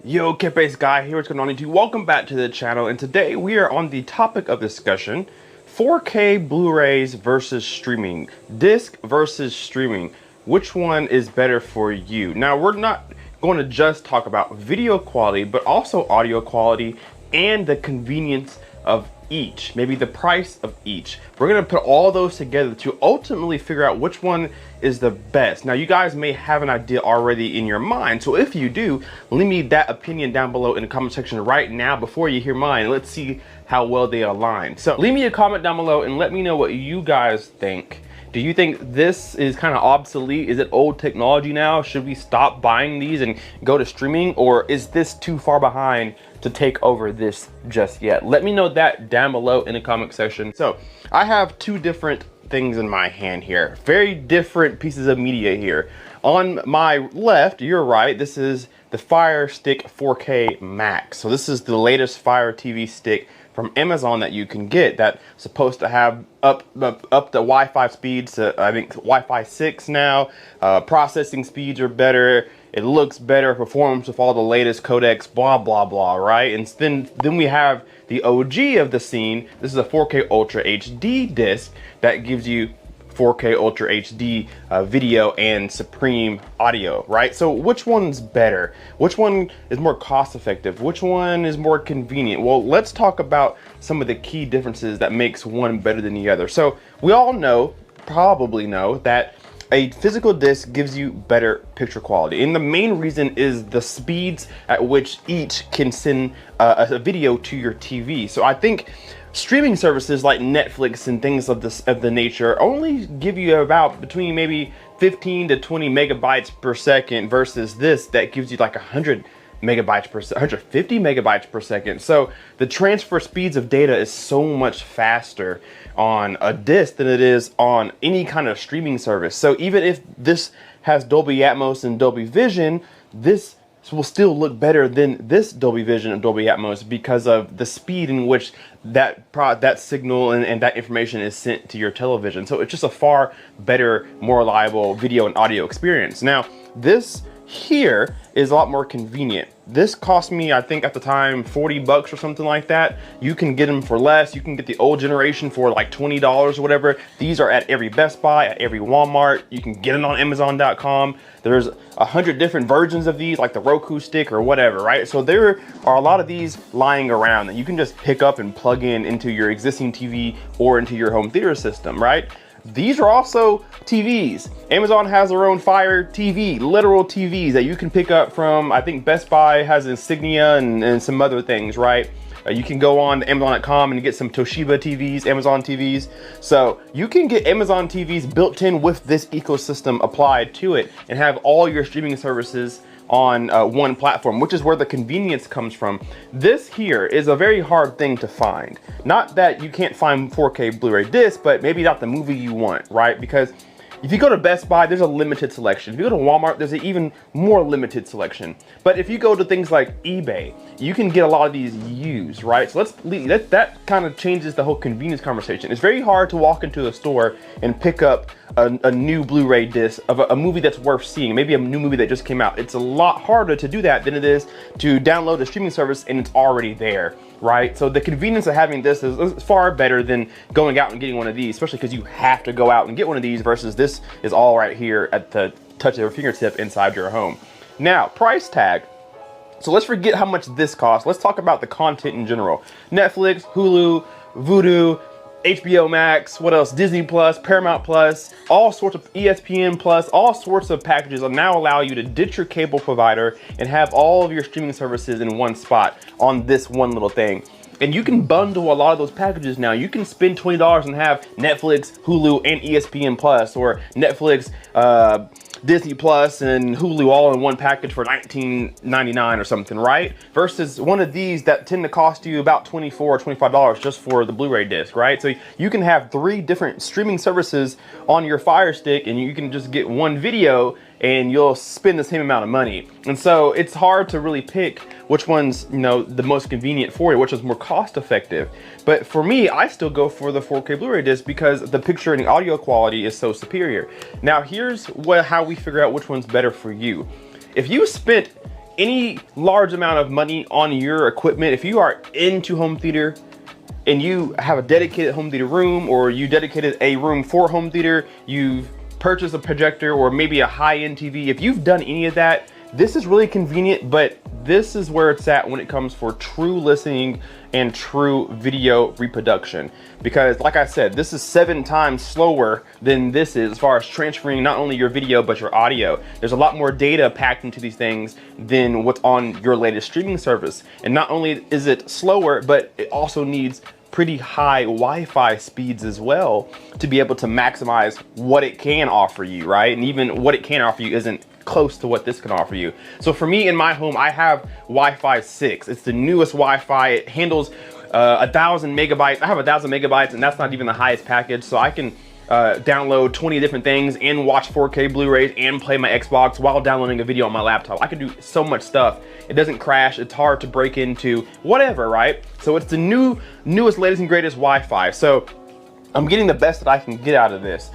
Yo, Kpaceguy here, what's going on YouTube? Welcome back to the channel, and today we are on the topic of discussion, 4K Blu-rays versus streaming, disc versus streaming. Which one is better for you? Now, we're not going to just talk about video quality, but also audio quality and the convenience of each, maybe the price of each. We're going to put all those together to ultimately figure out which one is the best. Now, you guys may have an idea already in your mind, so if you do, leave me that opinion down below in the comment section right now before you hear mine. Let's see how well they align. So leave me a comment down below and let me know what you guys think. Do you think this is kind of obsolete? Is it old technology now? Should we stop buying these and go to streaming? Or is this too far behind to take over this just yet? Let me know that down below in the comment section. So I have two different things in my hand here. Very different pieces of media here. On my left, your right, this is the Fire Stick 4K Max. So this is the latest Fire TV stick from Amazon that you can get, that's supposed to have up the Wi-Fi speeds to, I think, Wi-Fi 6 now. Processing speeds are better. It looks better, performs with all the latest codecs, blah, blah, blah, right? And then we have the OG of the scene. This is a 4K Ultra HD disc that gives you 4K Ultra HD video and supreme audio, right? So which one's better? Which one is more cost effective? Which one is more convenient? Well, let's talk about some of the key differences that makes one better than the other. So we all know, probably know, that a physical disc gives you better picture quality, and the main reason is the speeds at which each can send a video to your TV. So I think streaming services like Netflix and things of the nature only give you about between maybe 15 to 20 megabytes per second versus this that gives you like 100 megabytes per second, 150 megabytes per second. So the transfer speeds of data is so much faster on a disc than it is on any kind of streaming service. So even if this has Dolby Atmos and Dolby Vision, this will still look better than this Dolby Vision and Dolby Atmos because of the speed in which that signal and that information is sent to your television. So it's just a far better, more reliable video and audio experience. Now, this here is a lot more convenient. This cost me, I think at the time, 40 bucks or something like that. You can get them for less. You can get the old generation for like $20 or whatever. These are at every Best Buy, at every Walmart. You can get it on Amazon.com. There's 100 different versions of these, like the Roku stick or whatever, right? So there are a lot of these lying around that you can just pick up and plug into your existing TV or into your home theater system, right? These are also TVs. Amazon has their own Fire TV, literal TVs that you can pick up from, I think Best Buy has Insignia and some other things, right? You can go on to Amazon.com and get some Toshiba TVs, Amazon TVs. So you can get Amazon TVs built in with this ecosystem applied to it and have all your streaming services on one platform, which is where the convenience comes from. This here is a very hard thing to find. Not that you can't find 4K Blu-ray discs, but maybe not the movie you want, right? Because if you go to Best Buy, there's a limited selection. If you go to Walmart, there's an even more limited selection. But if you go to things like eBay, you can get a lot of these used, right? So that kind of changes the whole convenience conversation. It's very hard to walk into a store and pick up a new Blu-ray disc of a movie that's worth seeing, maybe a new movie that just came out. It's a lot harder to do that than it is to download a streaming service and it's already there, right? So the convenience of having this is far better than going out and getting one of these, especially because you have to go out and get one of these versus this is all right here at the touch of your fingertip inside your home. Now, price tag. So let's forget how much this costs. Let's talk about the content in general. Netflix, Hulu, Vudu, HBO Max, what else? Disney Plus, Paramount Plus, all sorts of ESPN Plus, all sorts of packages will now allow you to ditch your cable provider and have all of your streaming services in one spot on this one little thing. And you can bundle a lot of those packages now. You can spend $20 and have Netflix, Hulu, and ESPN Plus, or Netflix, Disney Plus and Hulu all in one package for $19.99 or something, right? Versus one of these that tend to cost you about $24 or $25 just for the Blu-ray disc, right? So you can have 3 different streaming services on your Fire Stick and you can just get one video and you'll spend the same amount of money. And so it's hard to really pick which one's, you know, the most convenient for you, which is more cost effective. But for me, I still go for the 4K Blu-ray disc because the picture and the audio quality is so superior. Now here's how we figure out which one's better for you. If you spent any large amount of money on your equipment, if you are into home theater and you have a dedicated home theater room, or you dedicated a room for home theater, you've purchased a projector or maybe a high-end TV, if you've done any of that, this is really convenient. But this is where it's at when it comes for true listening and true video reproduction. Because like I said, this is 7 times slower than this is as far as transferring not only your video but your audio. There's a lot more data packed into these things than what's on your latest streaming service. And not only is it slower, but it also needs pretty high Wi-Fi speeds as well to be able to maximize what it can offer you, right? And even what it can offer you isn't close to what this can offer you. So for me in my home, I have Wi-Fi 6. It's the newest Wi-Fi. It handles 1,000 megabytes. I have 1,000 megabytes, and that's not even the highest package. So I can download 20 different things and watch 4K Blu-rays and play my Xbox while downloading a video on my laptop. I can do so much stuff. It doesn't crash. It's hard to break into whatever, right? So it's the newest, latest and greatest Wi-Fi. So I'm getting the best that I can get out of this.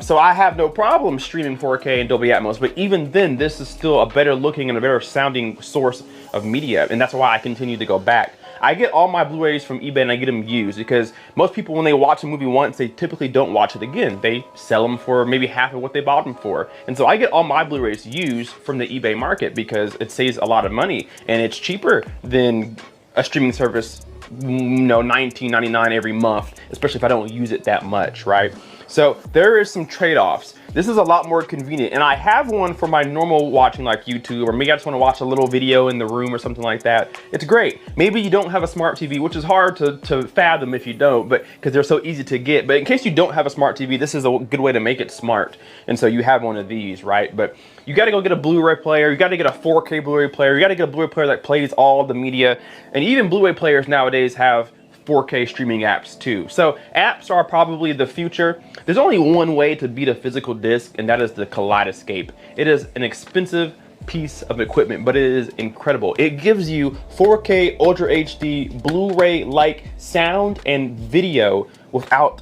So I have no problem streaming 4K and Dolby Atmos, but even then, this is still a better looking and a better sounding source of media, and that's why I continue to go back. I get all my Blu-rays from eBay and I get them used, because most people, when they watch a movie once, they typically don't watch it again. They sell them for maybe half of what they bought them for. And so I get all my Blu-rays used from the eBay market because it saves a lot of money and it's cheaper than a streaming service, $19.99 every month, especially if I don't use it that much, right? So there is some trade-offs. This is a lot more convenient, and I have one for my normal watching, like YouTube, or maybe I just want to watch a little video in the room or something like that. It's great. Maybe you don't have a smart TV, which is hard to fathom if you don't, but because they're so easy to get. But in case you don't have a smart TV, this is a good way to make it smart. And so you have one of these, right? But you got to go get a Blu-ray player. You got to get a 4K Blu-ray player. You got to get a Blu-ray player that plays all of the media. And even Blu-ray players nowadays have 4K streaming apps too. So apps are probably the future. There's only one way to beat a physical disc, and that is the Kpaceguy. It is an expensive piece of equipment, but it is incredible. It gives you 4K Ultra HD Blu-ray-like sound and video without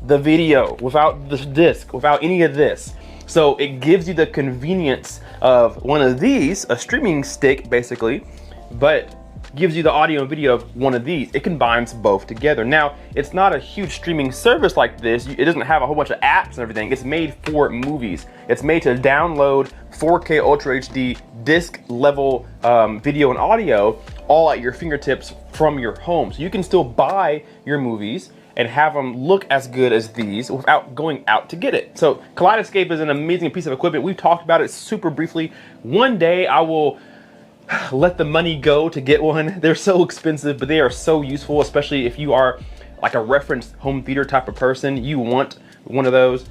the video, without the disc, without any of this. So it gives you the convenience of one of these, a streaming stick basically, but gives you the audio and video of one of these. It combines both together. Now, it's not a huge streaming service like this. It doesn't have a whole bunch of apps and everything. It's made for movies. It's made to download 4K Ultra HD disc level video and audio all at your fingertips from your home. So you can still buy your movies and have them look as good as these without going out to get it. So Kpaceguy is an amazing piece of equipment. We've talked about it super briefly. One day I will let the money go to get one. They're so expensive, but they are so useful, especially if you are like a reference home theater type of person. You want one of those,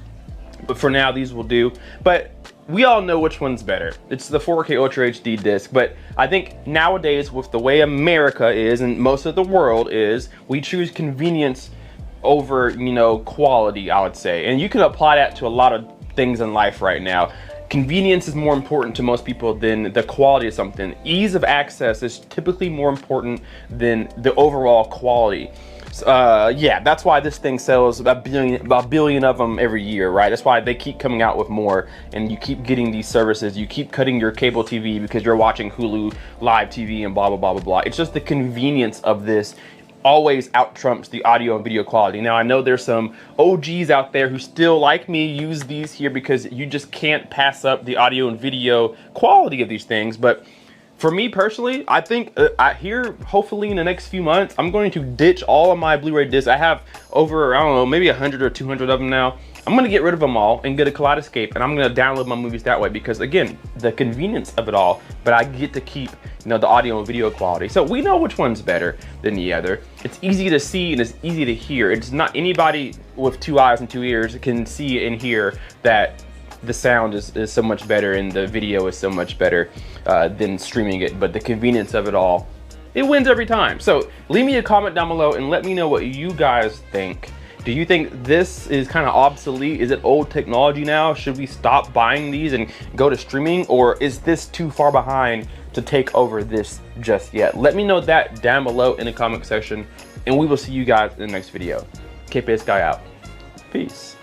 but for now these will do. But we all know which one's better. It's the 4K Ultra HD disc. But I think nowadays, with the way America is and most of the world is, we choose convenience over, quality, I would say. And you can apply that to a lot of things in life right now. Convenience is more important to most people than the quality of something. Ease of access is typically more important than the overall quality. Yeah, that's why this thing sells about a billion of them every year, right? That's why they keep coming out with more, and you keep getting these services. You keep cutting your cable TV because you're watching Hulu Live TV and blah, blah, blah, blah, blah. It's just the convenience of this always out trumps the audio and video quality. Now, I know there's some OGs out there who still, like me, use these here because you just can't pass up the audio and video quality of these things. But for me personally, I think here, hopefully in the next few months, I'm going to ditch all of my Blu-ray discs. I have over, I don't know, maybe 100 or 200 of them now. I'm going to get rid of them all and get a Kpaceguy, and I'm going to download my movies that way because, again, the convenience of it all, but I get to keep, the audio and video quality. So we know which one's better than the other. It's easy to see and it's easy to hear. It's not anybody with 2 eyes and 2 ears can see and hear that the sound is so much better and the video is so much better than streaming it, but the convenience of it all, it wins every time. So leave me a comment down below and let me know what you guys think. Do you think this is kind of obsolete? Is it old technology now? Should we stop buying these and go to streaming? Or is this too far behind to take over this just yet? Let me know that down below in the comment section, and we will see you guys in the next video. Kpaceguy out. Peace.